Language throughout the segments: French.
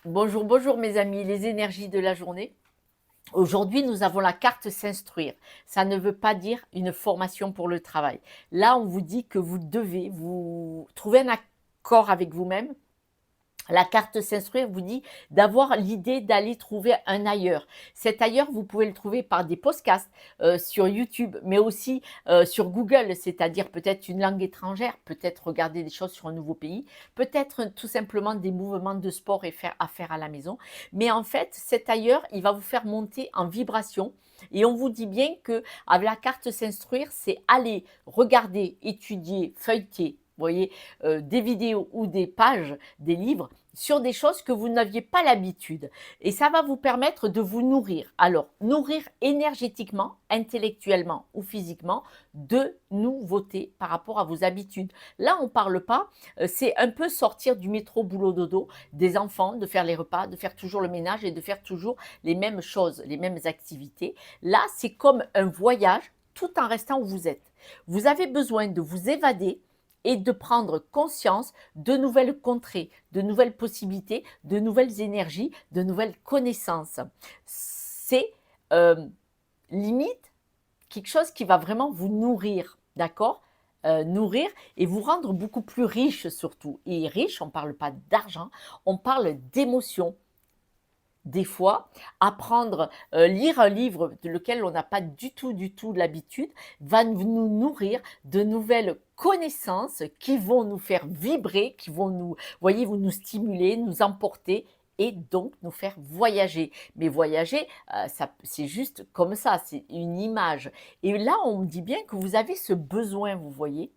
Bonjour, bonjour mes amis, les énergies de la journée. Aujourd'hui, nous avons la carte s'instruire. Ça ne veut pas dire une formation pour le travail. Là, on vous dit que vous devez vous trouver un accord avec vous-même. La carte s'instruire vous dit d'avoir l'idée d'aller trouver un ailleurs. Cet ailleurs, vous pouvez le trouver par des podcasts sur YouTube, mais aussi sur Google, c'est-à-dire peut-être une langue étrangère, peut-être regarder des choses sur un nouveau pays, peut-être tout simplement des mouvements de sport et faire à faire à la maison. Mais en fait, cet ailleurs, il va vous faire monter en vibration. Et on vous dit bien que avec la carte s'instruire, c'est aller regarder, étudier, feuilleter, vous voyez, des vidéos ou des pages, des livres sur des choses que vous n'aviez pas l'habitude. Et ça va vous permettre de vous nourrir. Alors, nourrir énergétiquement, intellectuellement ou physiquement de nouveautés par rapport à vos habitudes. Là, on ne parle pas, c'est un peu sortir du métro boulot dodo des enfants, de faire les repas, de faire toujours le ménage et de faire toujours les mêmes choses, les mêmes activités. Là, c'est comme un voyage tout en restant où vous êtes. Vous avez besoin de vous évader et de prendre conscience de nouvelles contrées, de nouvelles possibilités, de nouvelles énergies, de nouvelles connaissances. C'est limite quelque chose qui va vraiment vous nourrir, d'accord, nourrir et vous rendre beaucoup plus riche surtout. Et riche, on ne parle pas d'argent, on parle d'émotions. Des fois, apprendre, lire un livre de lequel on n'a pas du tout l'habitude, va nous nourrir de nouvelles connaissances qui vont nous faire vibrer, qui vont nous, voyez, vous nous stimuler, nous emporter et donc nous faire voyager. Mais voyager, ça, c'est juste comme ça, c'est une image. Et là, on me dit bien que vous avez ce besoin, vous voyez,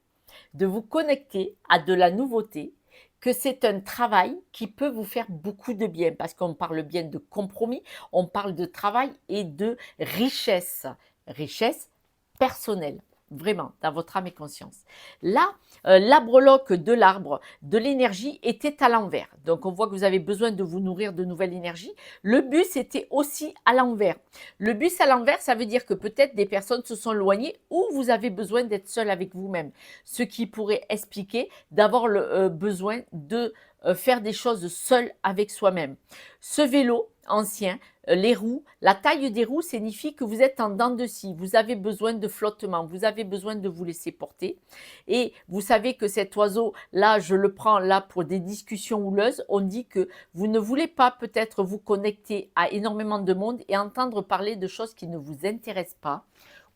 de vous connecter à de la nouveauté, que c'est un travail qui peut vous faire beaucoup de bien, parce qu'on parle bien de compromis, on parle de travail et de richesse, richesse personnelle, vraiment, dans votre âme et conscience. Là, l'arbreloque de l'arbre, de l'énergie était à l'envers. Donc, on voit que vous avez besoin de vous nourrir de nouvelles énergies. Le bus était aussi à l'envers. Le bus à l'envers, ça veut dire que peut-être des personnes se sont éloignées ou vous avez besoin d'être seul avec vous-même. Ce qui pourrait expliquer d'avoir le besoin de faire des choses seul avec soi-même. Ce vélo ancien, les roues, la taille des roues signifie que vous êtes en dents de scie, vous avez besoin de flottement, vous avez besoin de vous laisser porter. Et vous savez que cet oiseau, là, je le prends là pour des discussions houleuses, on dit que vous ne voulez pas peut-être vous connecter à énormément de monde et entendre parler de choses qui ne vous intéressent pas,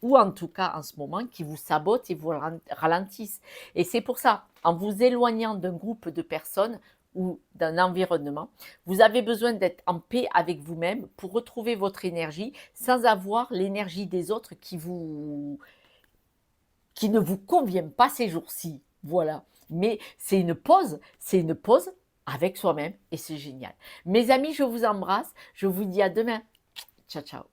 ou en tout cas en ce moment qui vous sabotent et vous ralentissent. Et c'est pour ça, en vous éloignant d'un groupe de personnes ou d'un environnement, vous avez besoin d'être en paix avec vous-même pour retrouver votre énergie sans avoir l'énergie des autres qui ne vous convient pas ces jours-ci. Voilà. Mais c'est une pause avec soi-même et c'est génial. Mes amis, je vous embrasse. Je vous dis à demain. Ciao, ciao.